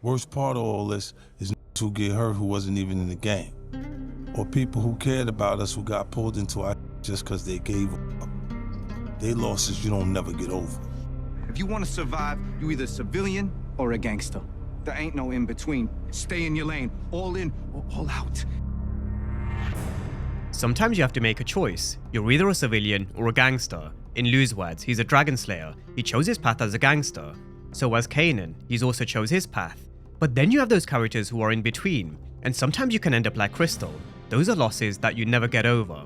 Worst part of all this is who get hurt who wasn't even in the game. Or people who cared about us who got pulled into our just because they gave up. They losses you don't never get over. If you want to survive, you either civilian or a gangster. There ain't no in between. Stay in your lane, all in or all out. Sometimes you have to make a choice. You're either a civilian or a gangster. In Lou's words, he's a dragon slayer. He chose his path as a gangster. So as Kanan, he's also chose his path. But then you have those characters who are in between, and sometimes you can end up like Crystal. Those are losses that you never get over.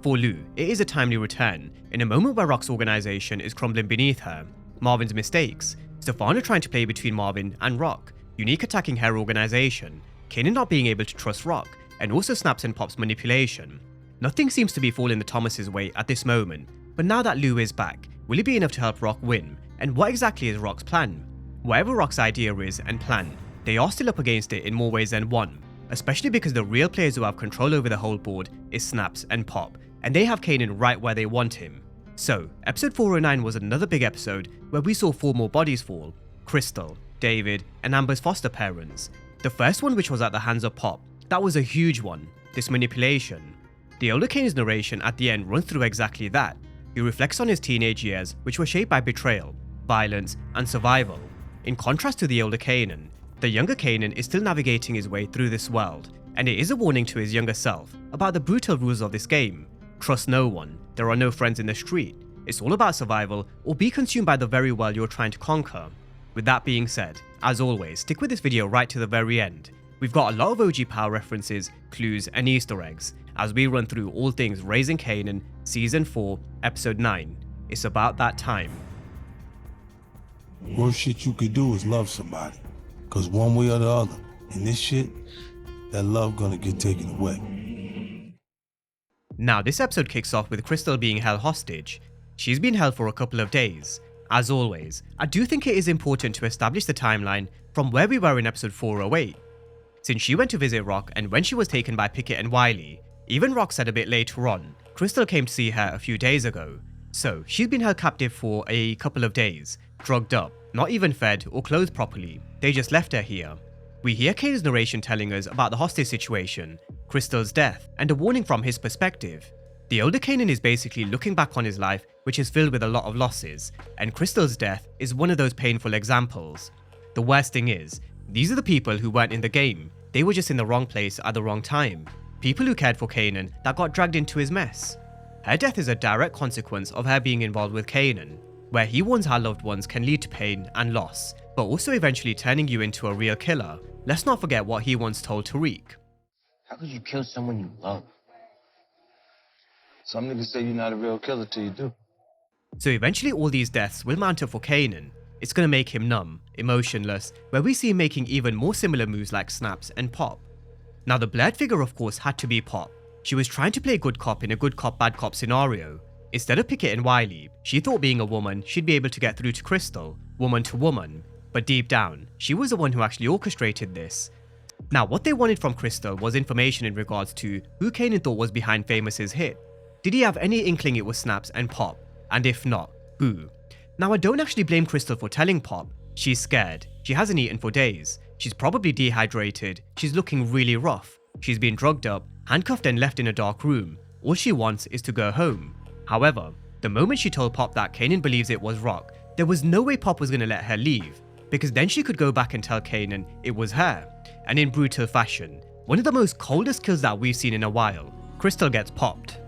For Lou, it is a timely return, in a moment where Rock's organization is crumbling beneath her. Marvin's mistakes, Stefano trying to play between Marvin and Rock, Unique attacking her organization, Kanan not being able to trust Rock, and also Snaps and Pop's manipulation. Nothing seems to be falling the Thomas' way at this moment, but now that Lou is back, will it be enough to help Rock win? And what exactly is Rock's plan? Whatever Rock's idea is and plan, they are still up against it in more ways than one, especially because the real players who have control over the whole board is Snaps and Pop, and they have Kanan right where they want him. So, episode 409 was another big episode where we saw 4 more bodies fall: Crystal, David, and Amber's foster parents. The first one, which was at the hands of Pop, that was a huge one, this manipulation. The older Kanan's narration at the end runs through exactly that. He reflects on his teenage years, which were shaped by betrayal, violence, and survival. In contrast to the older Kanan, the younger Kanan is still navigating his way through this world, and it is a warning to his younger self about the brutal rules of this game. Trust no one, there are no friends in the street, it's all about survival or be consumed by the very world you're trying to conquer. With that being said, as always, stick with this video right to the very end. We've got a lot of OG Power references, clues, and Easter eggs as we run through all things Raising Kanan, Season 4, Episode 9. It's about that time. Worst shit you could do is love somebody. Cause one way or the other, in this shit, that love gonna get taken away. Now this episode kicks off with Crystal being held hostage. She's been held for a couple of days. As always, I do think it is important to establish the timeline from where we were in episode 408. Since she went to visit Rock and when she was taken by Pickett and Wiley, even Rock said a bit later on, Crystal came to see her a few days ago. So she's been held captive for a couple of days, drugged up, not even fed or clothed properly. They just left her here. We hear Kanan's narration telling us about the hostage situation, Crystal's death, and a warning from his perspective. The older Kanan is basically looking back on his life, which is filled with a lot of losses, and Crystal's death is one of those painful examples. The worst thing is, these are the people who weren't in the game, they were just in the wrong place at the wrong time. People who cared for Kanan that got dragged into his mess. Her death is a direct consequence of her being involved with Kanan, where he warns how loved ones can lead to pain and loss, but also eventually turning you into a real killer. Let's not forget what he once told Tariq. How could you kill someone you love? Some niggas say you're not a real killer till you do. So eventually all these deaths will mount up for Kanan. It's gonna make him numb, emotionless, where we see him making even more similar moves like Snaps and Pop. Now the blurred figure of course had to be Pop. She was trying to play good cop in a good cop bad cop scenario. Instead of Pickett and Wiley, she thought being a woman she'd be able to get through to Crystal, woman to woman. But deep down, she was the one who actually orchestrated this. Now what they wanted from Crystal was information in regards to who Kanan thought was behind Famous's hit. Did he have any inkling it was Snaps and Pop? And if not, who? Now I don't actually blame Crystal for telling Pop. She's scared, she hasn't eaten for days, she's probably dehydrated, she's looking really rough, she's been drugged up, handcuffed and left in a dark room. All she wants is to go home. However, the moment she told Pop that Kanan believes it was Rock, there was no way Pop was going to let her leave, because then she could go back and tell Kanan it was her. And in brutal fashion, one of the most coldest kills that we've seen in a while, Crystal gets popped.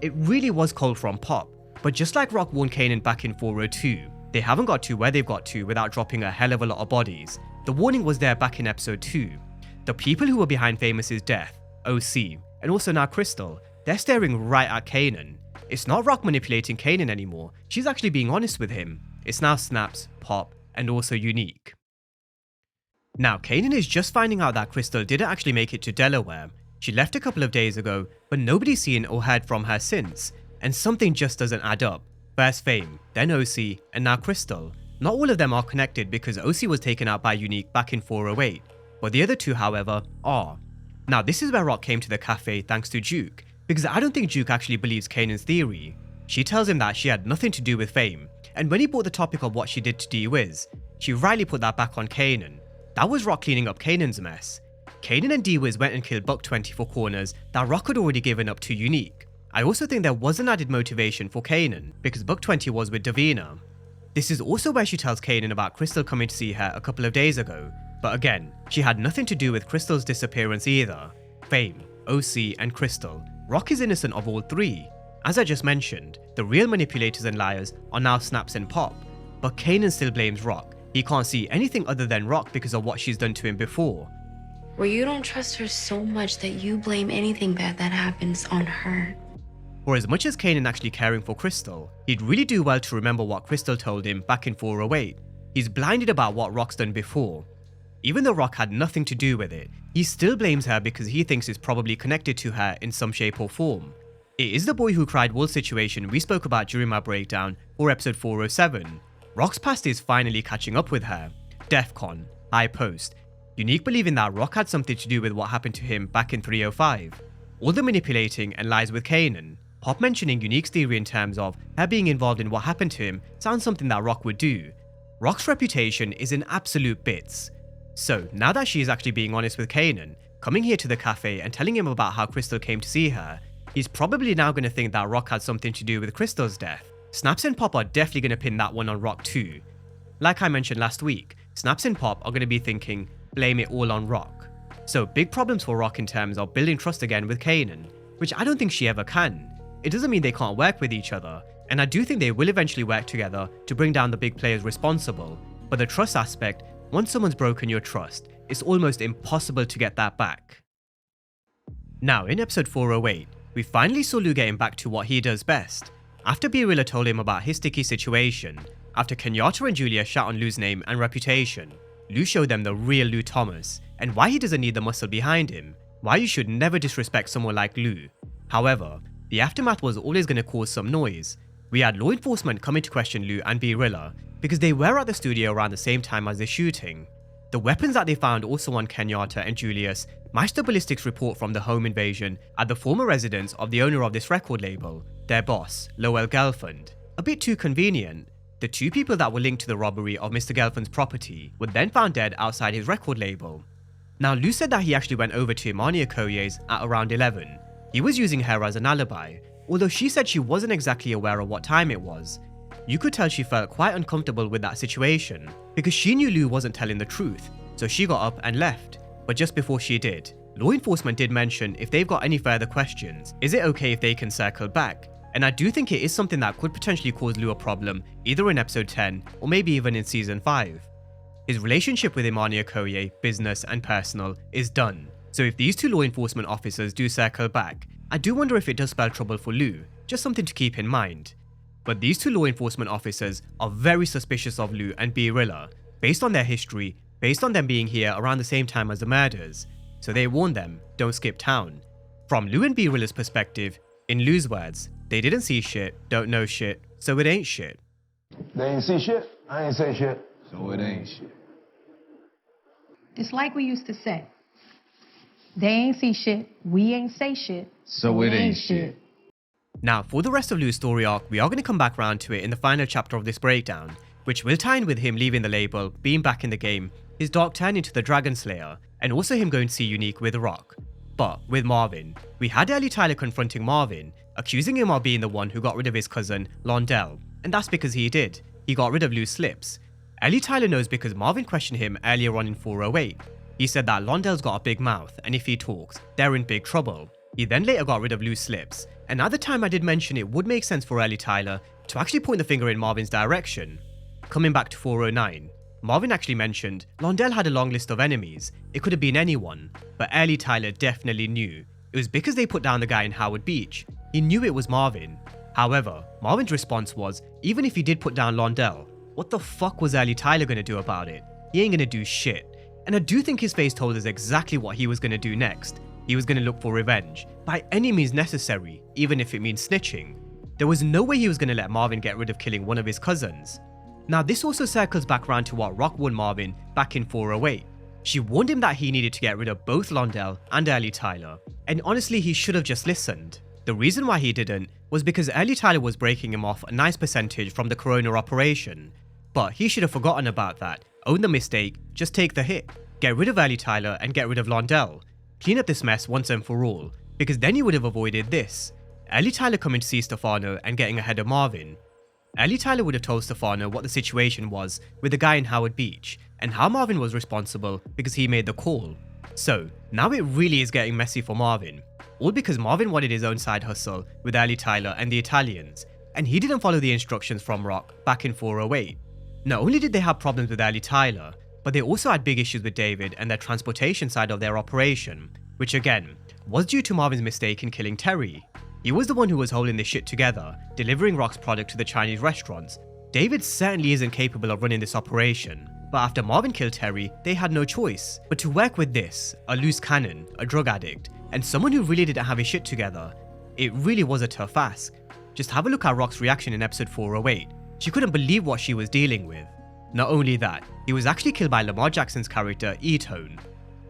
It really was cold from Pop, but just like Rock warned Kanan back in 402, they haven't got to where they've got to without dropping a hell of a lot of bodies. The warning was there back in episode 2. The people who were behind Famous's death, OC, and also now Crystal, they're staring right at Kanan. It's not Rock manipulating Kanan anymore, she's actually being honest with him. It's now Snaps, Pop, and also Unique. Now Kanan is just finding out that Crystal didn't actually make it to Delaware. She left a couple of days ago, but nobody's seen or heard from her since, and something just doesn't add up. First Fame, then OC, and now Crystal. Not all of them are connected because OC was taken out by Unique back in 408, but the other two however are. Now this is where Rock came to the cafe thanks to Duke, because I don't think Duke actually believes Kanan's theory. She tells him that she had nothing to do with Fame, and when he brought the topic of what she did to D-Wiz, she rightly put that back on Kanan. That was Rock cleaning up Kanan's mess. Kanan and D-Wiz went and killed Buck 20 for corners that Rock had already given up to Unique. I also think there was an added motivation for Kanan, because Buck 20 was with Davina. This is also where she tells Kanan about Crystal coming to see her a couple of days ago, but again, she had nothing to do with Crystal's disappearance either. Fame, OC, and Crystal. Rock is innocent of all three. As I just mentioned, the real manipulators and liars are now Snaps and Pop, but Kanan still blames Rock. He can't see anything other than Rock because of what she's done to him before. Where you don't trust her so much that you blame anything bad that happens on her. For as much as Kanan actually caring for Crystal, he'd really do well to remember what Crystal told him back in 408. He's blinded about what Rock's done before. Even though Rock had nothing to do with it, he still blames her because he thinks it's probably connected to her in some shape or form. It is the boy who cried wolf situation we spoke about during my breakdown for episode 407. Rock's past is finally catching up with her. DEFCON, High Post, Unique believing that Rock had something to do with what happened to him back in 305. All the manipulating and lies with Kanan. Pop mentioning Unique's theory in terms of her being involved in what happened to him sounds something that Rock would do. Rock's reputation is in absolute bits. So now that she is actually being honest with Kanan, coming here to the cafe and telling him about how Crystal came to see her, he's probably now going to think that Rock had something to do with Crystal's death. Snaps and Pop are definitely going to pin that one on Rock too. Like I mentioned last week, Snaps and Pop are going to be thinking, blame it all on Rock. So big problems for Rock in terms of building trust again with Kanan, which I don't think she ever can. It doesn't mean they can't work with each other, and I do think they will eventually work together to bring down the big players responsible, but the trust aspect, once someone's broken your trust, it's almost impossible to get that back. Now in episode 408, we finally saw Lou getting back to what he does best. After B-Rilla told him about his sticky situation, after Kenyatta and Julia shot on Lou's name and reputation, Lou showed them the real Lou Thomas, and why he doesn't need the muscle behind him, why you should never disrespect someone like Lou. However, the aftermath was always going to cause some noise. We had law enforcement coming to question Lou and B-Rilla because they were at the studio around the same time as the shooting. The weapons that they found also on Kenyatta and Julius matched the ballistics report from the home invasion at the former residence of the owner of this record label, their boss, Lowell Gelfand. A bit too convenient. The two people that were linked to the robbery of Mr. Gelfand's property were then found dead outside his record label. Now Lou said that he actually went over to Imani Okoye's at around 11. He was using her as an alibi, although she said she wasn't exactly aware of what time it was. You could tell she felt quite uncomfortable with that situation, because she knew Lou wasn't telling the truth, so she got up and left. But just before she did, law enforcement did mention if they've got any further questions, is it okay if they can circle back? And I do think it is something that could potentially cause Lou a problem, either in episode 10 or maybe even in season 5. His relationship with Imani Okoye, business and personal, is done. So if these two law enforcement officers do circle back, I do wonder if it does spell trouble for Lou, just something to keep in mind. But these two law enforcement officers are very suspicious of Lou and B-Rilla, based on their history, based on them being here around the same time as the murders, so they warn them, don't skip town. From Lou and B-Rilla's perspective, in Lou's words, they didn't see shit, don't know shit, so it ain't shit. They ain't see shit, I ain't say shit, so it ain't shit. It's like we used to say. They ain't see shit, we ain't say shit, So it ain't shit. Now, for the rest of Lou's story arc, we are going to come back around to it in the final chapter of this breakdown, which will tie in with him leaving the label, being back in the game, his dark turn into the Dragon Slayer, and also him going to see Unique with Rock. But with Marvin, we had Ellie Tyler confronting Marvin, accusing him of being the one who got rid of his cousin, Londell, and that's because he did. He got rid of Lou's slips. Ellie Tyler knows because Marvin questioned him earlier on in 408. He said that Londell's got a big mouth, and if he talks, they're in big trouble. He then later got rid of Lou's slips, and at the time I did mention it would make sense for Ellie Tyler to actually point the finger in Marvin's direction. Coming back to 409, Marvin actually mentioned Londell had a long list of enemies, it could have been anyone, but Ellie Tyler definitely knew. It was because they put down the guy in Howard Beach. He knew it was Marvin. However, Marvin's response was, even if he did put down Londell, what the fuck was Ellie Tyler gonna do about it? He ain't gonna do shit. And I do think his face told us exactly what he was going to do next. He was going to look for revenge, by any means necessary, even if it means snitching. There was no way he was going to let Marvin get rid of killing one of his cousins. Now this also circles back around to what Rock warned Marvin back in 408. She warned him that he needed to get rid of both Londell and Ellie Tyler, and honestly he should have just listened. The reason why he didn't was because Ellie Tyler was breaking him off a nice percentage from the Corona operation. But he should have forgotten about that, own the mistake, just take the hit. get rid of Early Tyler and get rid of Londell. Clean up this mess once and for all, because then you would have avoided this. Early Tyler coming to see Stefano and getting ahead of Marvin. Early Tyler would have told Stefano what the situation was with the guy in Howard Beach, and how Marvin was responsible because he made the call. So, now it really is getting messy for Marvin. All because Marvin wanted his own side hustle with Early Tyler and the Italians, and he didn't follow the instructions from Rock back in 408. Not only did they have problems with Early Tyler, but they also had big issues with David and their transportation side of their operation, which again, was due to Marvin's mistake in killing Terry. He was the one who was holding this shit together, delivering Rock's product to the Chinese restaurants. David certainly isn't capable of running this operation, but after Marvin killed Terry, they had no choice but to work with this, a loose cannon, a drug addict, and someone who really didn't have his shit together. It really was a tough ask. Just have a look at Rock's reaction in episode 408. She couldn't believe what she was dealing with. Not only that, he was actually killed by Lamar Jackson's character, E-Tone.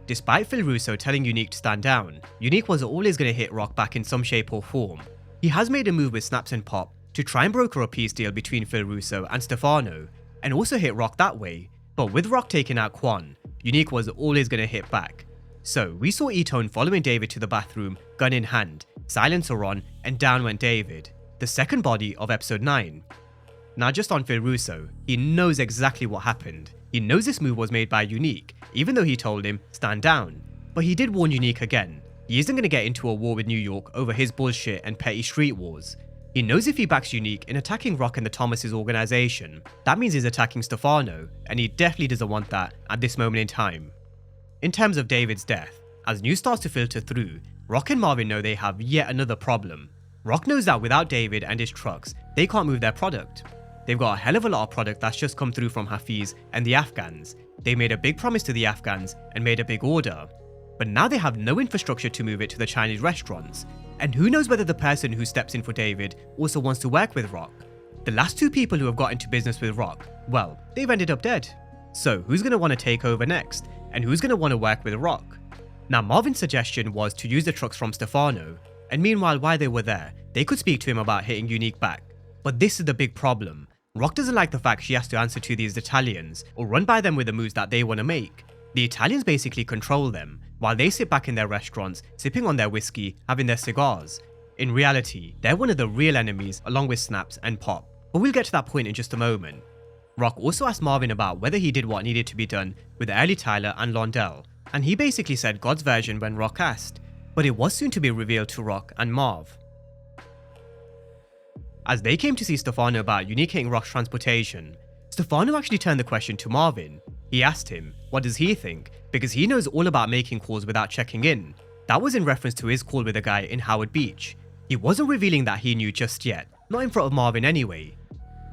Despite Phil Russo telling Unique to stand down, Unique was always going to hit Rock back in some shape or form. He has made a move with Snaps and Pop to try and broker a peace deal between Phil Russo and Stefano, and also hit Rock that way, but with Rock taking out Quan, Unique was always going to hit back. So we saw E-Tone following David to the bathroom, gun in hand, silencer on, and down went David, the second body of episode 9. Now just on Phil Russo, he knows exactly what happened. He knows this move was made by Unique, even though he told him, stand down. But he did warn Unique again. He isn't going to get into a war with New York over his bullshit and petty street wars. He knows if he backs Unique in attacking Rock and the Thomas' organization, that means he's attacking Stefano, and he definitely doesn't want that at this moment in time. In terms of David's death, as news starts to filter through, Rock and Marvin know they have yet another problem. Rock knows that without David and his trucks, they can't move their product. They've got a hell of a lot of product that's just come through from Hafiz and the Afghans. They made a big promise to the Afghans and made a big order. But now they have no infrastructure to move it to the Chinese restaurants. And who knows whether the person who steps in for David also wants to work with Rock. The last two people who have got into business with Rock, well, they've ended up dead. So who's going to want to take over next? And who's going to want to work with Rock? Now Marvin's suggestion was to use the trucks from Stefano. And meanwhile, while they were there, they could speak to him about hitting Unique back. But this is the big problem. Rock doesn't like the fact she has to answer to these Italians or run by them with the moves that they want to make. The Italians basically control them, while they sit back in their restaurants, sipping on their whiskey, having their cigars. In reality, they're one of the real enemies along with Snaps and Pop, but we'll get to that point in just a moment. Rock also asked Marvin about whether he did what needed to be done with Early Tyler and Londell, and he basically said God's version when Rock asked, but it was soon to be revealed to Rock and Marv. As they came to see Stefano about Unique hitting Rock's transportation, Stefano actually turned the question to Marvin. He asked him, what does he think, because he knows all about making calls without checking in. That was in reference to his call with a guy in Howard Beach. He wasn't revealing that he knew just yet, not in front of Marvin anyway.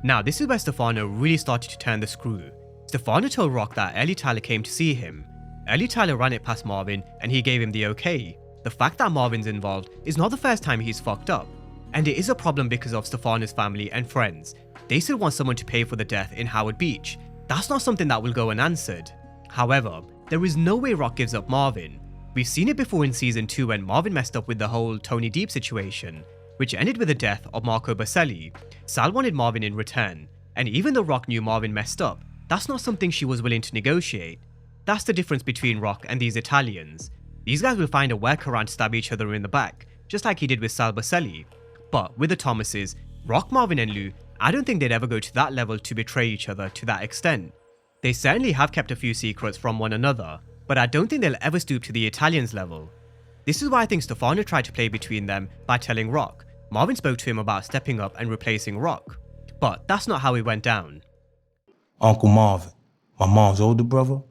Now this is where Stefano really started to turn the screw. Stefano told Rock that Early Tyler came to see him. Early Tyler ran it past Marvin and he gave him the okay. The fact that Marvin's involved is not the first time he's fucked up. And it is a problem because of Stefano's family and friends. They still want someone to pay for the death in Howard Beach. That's not something that will go unanswered. However, there is no way Rock gives up Marvin. We've seen it before in season 2 when Marvin messed up with the whole Tony Deep situation, which ended with the death of Marco Baselli. Sal wanted Marvin in return, and even though Rock knew Marvin messed up, that's not something she was willing to negotiate. That's the difference between Rock and these Italians. These guys will find a workaround to stab each other in the back, just like he did with Sal Baselli. But with the Thomases, Rock, Marvin and Lou, I don't think they'd ever go to that level to betray each other to that extent. They certainly have kept a few secrets from one another, but I don't think they'll ever stoop to the Italians level. This is why I think Stefano tried to play between them by telling Rock. Marvin spoke to him about stepping up and replacing Rock. But that's not how it went down. Uncle Marvin, my mom's older brother,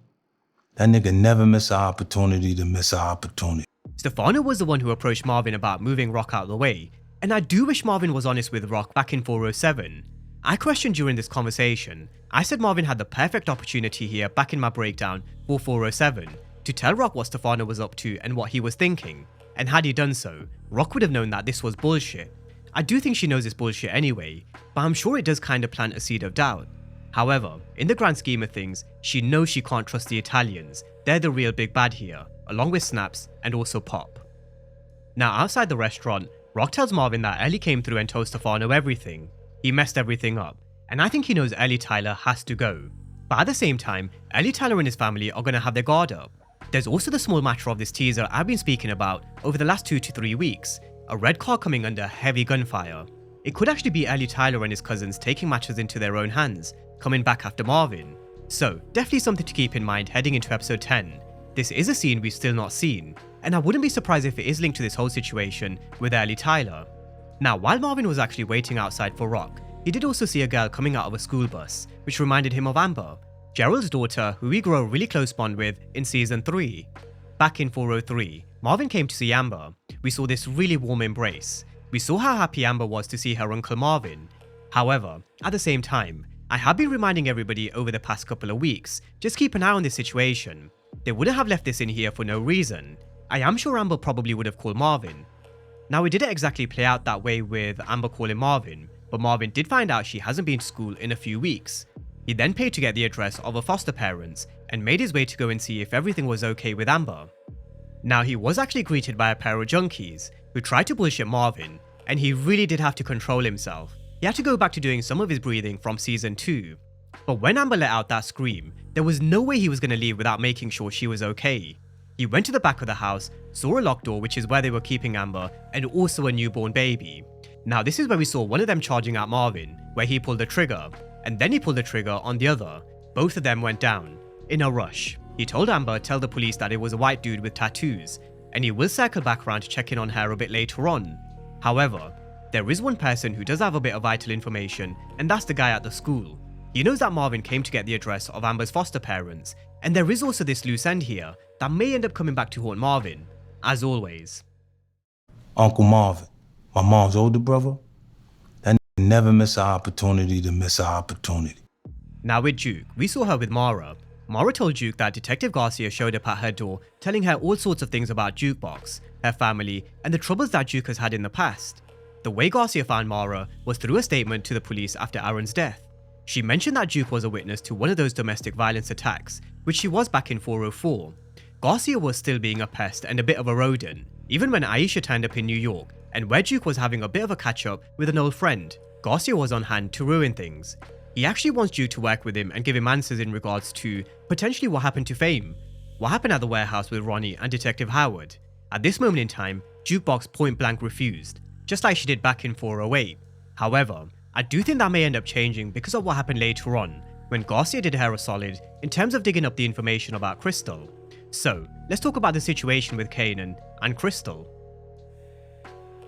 that nigga never miss an opportunity to miss an opportunity. Stefano was the one who approached Marvin about moving Rock out of the way, and I do wish Marvin was honest with Rock back in 407. I questioned during this conversation. I said Marvin had the perfect opportunity here back in my breakdown for 407 to tell Rock what Stefano was up to and what he was thinking, and had he done so, Rock would have known that this was bullshit. I do think she knows it's bullshit anyway, but I'm sure it does kind of plant a seed of doubt. However, in the grand scheme of things, she knows she can't trust the Italians. They're the real big bad here, along with Snaps and also Pop. Now outside the restaurant, Rock tells Marvin that Ellie came through and told Stefano everything. He messed everything up, and I think he knows Ellie Tyler has to go. But at the same time, Ellie Tyler and his family are going to have their guard up. There's also the small matter of this teaser I've been speaking about over the last 2 to 3 weeks, a red car coming under heavy gunfire. It could actually be Ellie Tyler and his cousins taking matters into their own hands, coming back after Marvin. So definitely something to keep in mind heading into episode 10. This is a scene we've still not seen, and I wouldn't be surprised if it is linked to this whole situation with Ellie Tyler. Now, while Marvin was actually waiting outside for Rock, he did also see a girl coming out of a school bus, which reminded him of Amber, Gerald's daughter, who we grow a really close bond with in season 3. Back in 403, Marvin came to see Amber. We saw this really warm embrace. We saw how happy Amber was to see her uncle Marvin. However, at the same time, I have been reminding everybody over the past couple of weeks, just keep an eye on this situation. They wouldn't have left this in here for no reason. I am sure Amber probably would have called Marvin. Now, it didn't exactly play out that way with Amber calling Marvin, but Marvin did find out she hasn't been to school in a few weeks. He then paid to get the address of her foster parents and made his way to go and see if everything was okay with Amber. Now, he was actually greeted by a pair of junkies who tried to bullshit Marvin, and he really did have to control himself. He had to go back to doing some of his breathing from season 2. But when Amber let out that scream, there was no way he was going to leave without making sure she was okay. He went to the back of the house, saw a locked door, which is where they were keeping Amber, and also a newborn baby. Now, this is where we saw one of them charging at Marvin, where he pulled the trigger, and then he pulled the trigger on the other. Both of them went down. In a rush, he told Amber tell the police that it was a white dude with tattoos, and he will circle back around to check in on her a bit later on. However, there is one person who does have a bit of vital information, and that's the guy at the school. He knows that Marvin came to get the address of Amber's foster parents, and there is also this loose end here that may end up coming back to haunt Marvin, as always. Uncle Marvin, my mom's older brother, that never miss an opportunity to miss an opportunity. Now with Duke, we saw her with Mara. Mara told Duke that Detective Garcia showed up at her door, telling her all sorts of things about Jukebox, her family, and the troubles that Duke has had in the past. The way Garcia found Mara was through a statement to the police after Aaron's death. She mentioned that Duke was a witness to one of those domestic violence attacks, which she was back in 404. Garcia was still being a pest and a bit of a rodent, even when Aisha turned up in New York, and where Duke was having a bit of a catch-up with an old friend, Garcia was on hand to ruin things. He actually wants Duke to work with him and give him answers in regards to potentially what happened to Fame, what happened at the warehouse with Ronnie and Detective Howard. At this moment in time, Jukebox point blank refused, just like she did back in 408. However, I do think that may end up changing because of what happened later on, when Garcia did her a solid in terms of digging up the information about Crystal. So, let's talk about the situation with Kanan and Crystal.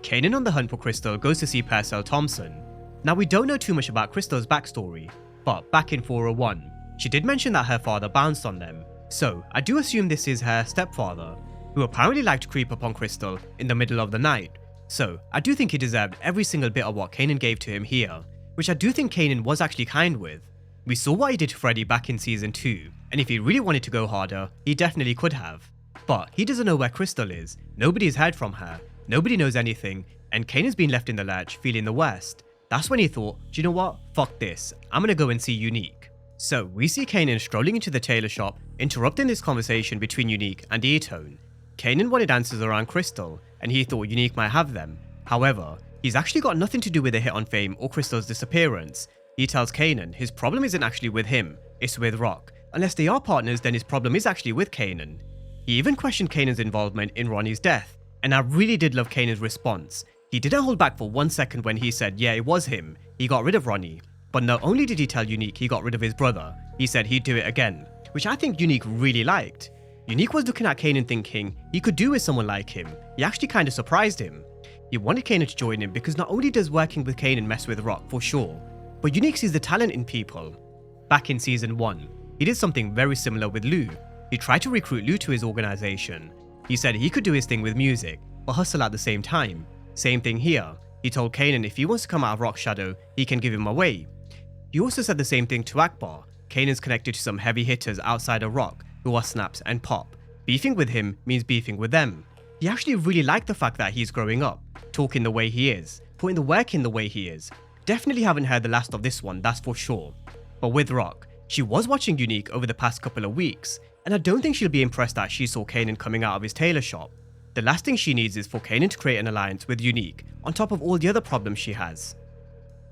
Kanan on the hunt for Crystal goes to see Purcell Thompson. Now, we don't know too much about Crystal's backstory, but back in 401, she did mention that her father bounced on them. So, I do assume this is her stepfather, who apparently liked to creep up on Crystal in the middle of the night. So, I do think he deserved every single bit of what Kanan gave to him here, which I do think Kanan was actually kind with. We saw what he did to Freddy back in season 2, and if he really wanted to go harder, he definitely could have. But he doesn't know where Crystal is, nobody's heard from her, nobody knows anything, and Kanan's been left in the lurch feeling the worst. That's when he thought, do you know what, fuck this, I'm gonna go and see Unique. So we see Kanan strolling into the tailor shop, interrupting this conversation between Unique and E-Tone. Kanan wanted answers around Crystal, and he thought Unique might have them. However, he's actually got nothing to do with the hit on Fame or Crystal's disappearance. He tells Kanan his problem isn't actually with him, it's with Rock. Unless they are partners, then his problem is actually with Kanan. He even questioned Kanan's involvement in Ronnie's death, and I really did love Kanan's response. He didn't hold back for 1 second when he said, yeah, it was him, he got rid of Ronnie. But not only did he tell Unique he got rid of his brother, he said he'd do it again, which I think Unique really liked. Unique was looking at Kanan thinking he could do with someone like him. He actually kind of surprised him. He wanted Kanan to join him because not only does working with Kanan mess with Rock for sure, but Unique sees the talent in people. Back in season 1, he did something very similar with Lou. He tried to recruit Lou to his organization. He said he could do his thing with music, but hustle at the same time. Same thing here. He told Kanan if he wants to come out of Rock's shadow, he can give him away. He also said the same thing to Akbar. Kanan's connected to some heavy hitters outside of Rock, who are Snaps and Pop. Beefing with him means beefing with them. He actually really liked the fact that he's growing up, talking the way he is, putting the work in the way he is. Definitely haven't heard the last of this one, that's for sure. But with Rock, she was watching Unique over the past couple of weeks, and I don't think she'll be impressed that she saw Kanan coming out of his tailor shop. The last thing she needs is for Kanan to create an alliance with Unique, on top of all the other problems she has.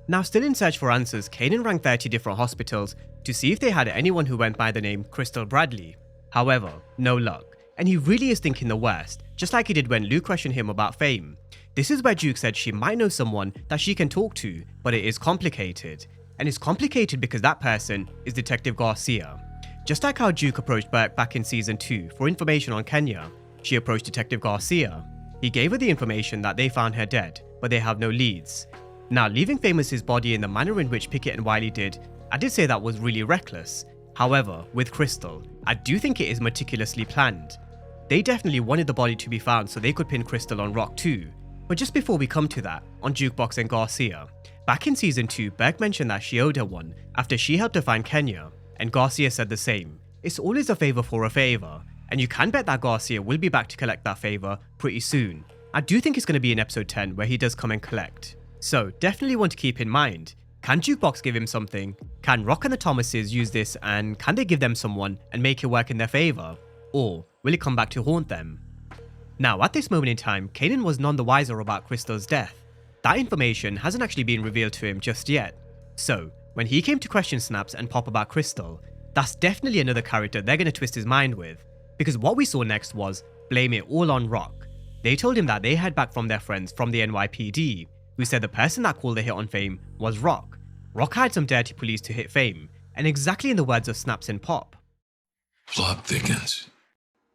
Now, still in search for answers, Kanan rang 30 different hospitals, to see if they had anyone who went by the name Crystal Bradley. However, no luck, and he really is thinking the worst, just like he did when Lou questioned him about fame. This is where Duke said she might know someone that she can talk to, but it is complicated. And it's complicated because that person is Detective Garcia. Just like how Duke approached Burke back in season 2 for information on Kenya, she approached Detective Garcia. He gave her the information that they found her dead, but they have no leads. Now, leaving Famous's body in the manner in which Pickett and Wiley did, I did say that was really reckless. However, with Crystal, I do think it is meticulously planned. They definitely wanted the body to be found so they could pin Crystal on Rock too. But just before we come to that, on Jukebox and Garcia, back in season 2, Burke mentioned that she owed her one after she helped her find Kenya, and Garcia said the same. It's always a favor for a favor, and you can bet that Garcia will be back to collect that favor pretty soon. I do think it's going to be in episode 10 where he does come and collect. So definitely want to keep in mind, can Jukebox give him something? Can Rock and the Thomases use this, and can they give them someone and make it work in their favor? Or will it come back to haunt them? Now, at this moment in time, Kanan was none the wiser about Crystal's death. That information hasn't actually been revealed to him just yet. So, when he came to question Snaps and Pop about Crystal, that's definitely another character they're going to twist his mind with. Because what we saw next was blame it all on Rock. They told him that they heard back from their friends from the NYPD, who said the person that called the hit on Fame was Rock. Rock hired some dirty police to hit Fame, and exactly in the words of Snaps and Pop. Plot thickens.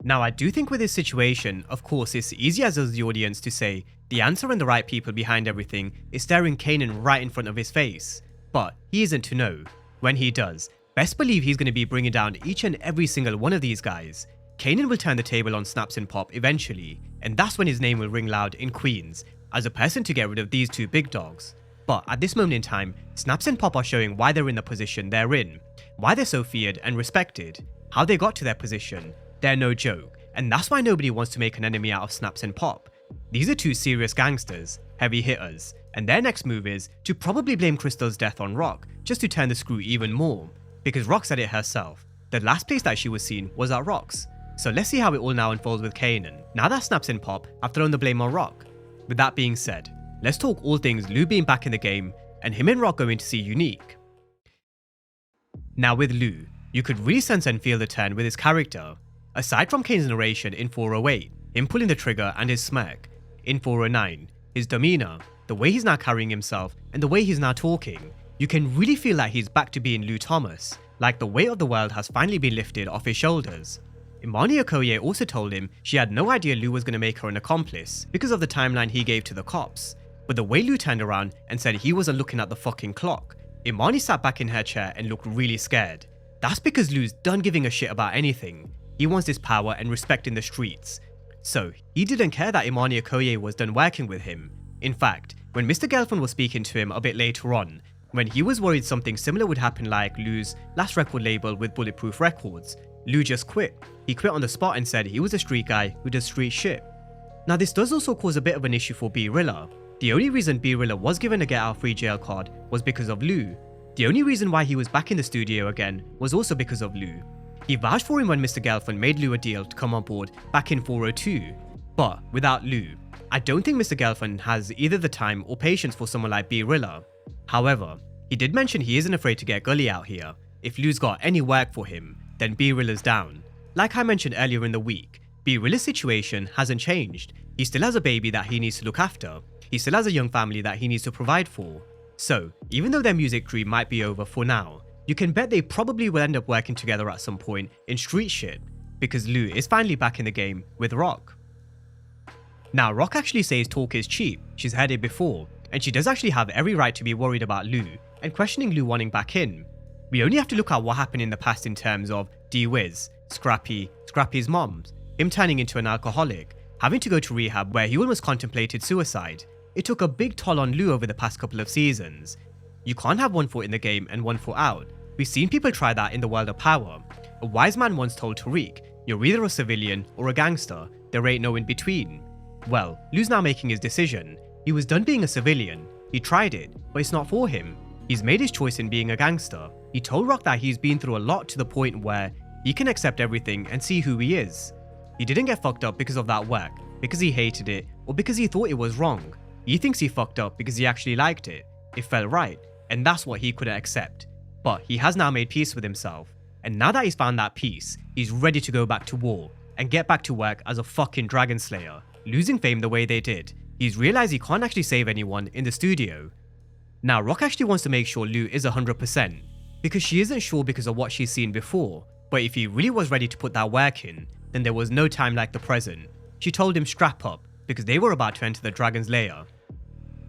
Now, I do think with this situation, of course, it's easy as us the audience to say the answer and the right people behind everything is staring Kanan right in front of his face. But he isn't to know. When he does, best believe he's going to be bringing down each and every single one of these guys. Kanan will turn the table on Snaps and Pop eventually, and that's when his name will ring loud in Queens as a person to get rid of these two big dogs. But at this moment in time, Snaps and Pop are showing why they're in the position they're in, why they're so feared and respected, how they got to their position. They're no joke, and that's why nobody wants to make an enemy out of Snaps and Pop. These are two serious gangsters, heavy hitters, and their next move is to probably blame Crystal's death on Rock, just to turn the screw even more, because Rock said it herself. The last place that she was seen was at Rock's. So let's see how it all now unfolds with Kanan, now that Snaps and Pop have thrown the blame on Rock. With that being said, let's talk all things Lou being back in the game, and him and Rock going to see Unique. Now with Lou, you could really sense and feel the turn with his character. Aside from Kane's narration in 408, him pulling the trigger and his smirk, in 409, his demeanor, the way he's now carrying himself, and the way he's now talking, you can really feel that he's back to being Lou Thomas, like the weight of the world has finally been lifted off his shoulders. Imani Okoye also told him she had no idea Lou was going to make her an accomplice because of the timeline he gave to the cops, but the way Lou turned around and said he wasn't looking at the fucking clock, Imani sat back in her chair and looked really scared. That's because Lou's done giving a shit about anything. He wants this power and respect in the streets. So, he didn't care that Imani Okoye was done working with him. In fact, when Mr. Gelfand was speaking to him a bit later on, when he was worried something similar would happen like Lou's last record label with Bulletproof Records, Lou just quit. He quit on the spot and said he was a street guy who does street shit. Now this does also cause a bit of an issue for B-Rilla. The only reason B-Rilla was given a get out free jail card was because of Lou. The only reason why he was back in the studio again was also because of Lou. He vouched for him when Mr. Gelfand made Lou a deal to come on board back in 402. But without Lou, I don't think Mr. Gelfand has either the time or patience for someone like B-Rilla. However, he did mention he isn't afraid to get Gully out here. If Lou's got any work for him, then B-Rilla's down. Like I mentioned earlier in the week, B-Rilla's situation hasn't changed. He still has a baby that he needs to look after. He still has a young family that he needs to provide for. So, even though their music dream might be over for now, you can bet they probably will end up working together at some point in street shit, because Lou is finally back in the game with Rock. Now, Rock actually says talk is cheap, she's heard it before, and she does actually have every right to be worried about Lou and questioning Lou wanting back in. We only have to look at what happened in the past in terms of D-Wiz, Scrappy, Scrappy's mom, him turning into an alcoholic, having to go to rehab where he almost contemplated suicide. It took a big toll on Lou over the past couple of seasons. You can't have one foot in the game and one foot out. We've seen people try that in the world of power. A wise man once told Tariq, you're either a civilian or a gangster, there ain't no in between. Well, Lou's now making his decision. He was done being a civilian. He tried it, but it's not for him. He's made his choice in being a gangster. He told Rock that he's been through a lot to the point where he can accept everything and see who he is. He didn't get fucked up because of that work, because he hated it, or because he thought it was wrong. He thinks he fucked up because he actually liked it. It felt right, and that's what he couldn't accept. But he has now made peace with himself, and now that he's found that peace, he's ready to go back to war and get back to work as a fucking dragon slayer. Losing fame the way they did, he's realized he can't actually save anyone in the studio. Now Rock actually wants to make sure Lou is 100%, because she isn't sure because of what she's seen before, but if he really was ready to put that work in, then there was no time like the present. She told him strap up, because they were about to enter the dragon's lair.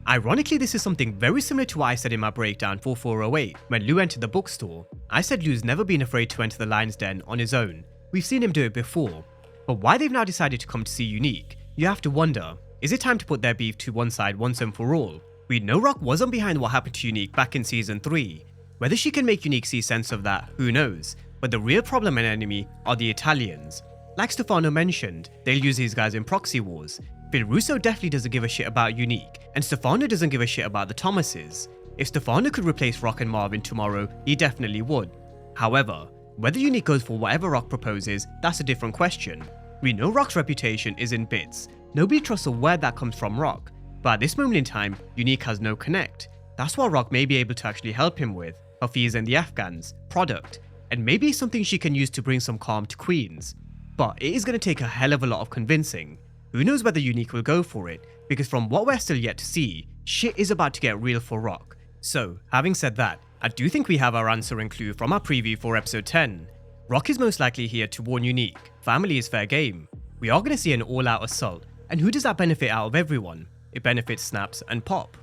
Ironically, this is something very similar to what I said in my breakdown for 408 when Lou entered the bookstore. I said Lou's never been afraid to enter the lion's den on his own. We've seen him do it before. But why they've now decided to come to see Unique, you have to wonder, is it time to put their beef to one side once and for all? We know Rock wasn't behind what happened to Unique back in season 3. Whether she can make Unique see sense of that, who knows, but the real problem and enemy are the Italians. Like Stefano mentioned, they'll use these guys in proxy wars. Phil Russo definitely doesn't give a shit about Unique, and Stefano doesn't give a shit about the Thomases. If Stefano could replace Rock and Marvin tomorrow, he definitely would. However, whether Unique goes for whatever Rock proposes, that's a different question. We know Rock's reputation is in bits. Nobody trusts a word that comes from Rock, but at this moment in time, Unique has no connect. That's what Rock may be able to actually help him with: Hafiz and the Afghans, product, and maybe something she can use to bring some calm to Queens. But it is going to take a hell of a lot of convincing. Who knows whether Unique will go for it, because from what we're still yet to see, shit is about to get real for Rock. So, having said that, I do think we have our answer and clue from our preview for episode 10. Rock is most likely here to warn Unique, family is fair game. We are going to see an all-out assault, and who does that benefit out of everyone? It benefits Snaps and Pop.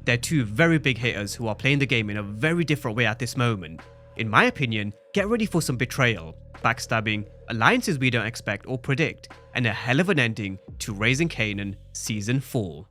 They're two very big hitters who are playing the game in a very different way at this moment. In my opinion, get ready for some betrayal, backstabbing, alliances we don't expect or predict, and a hell of an ending to Raising Kanan Season 4.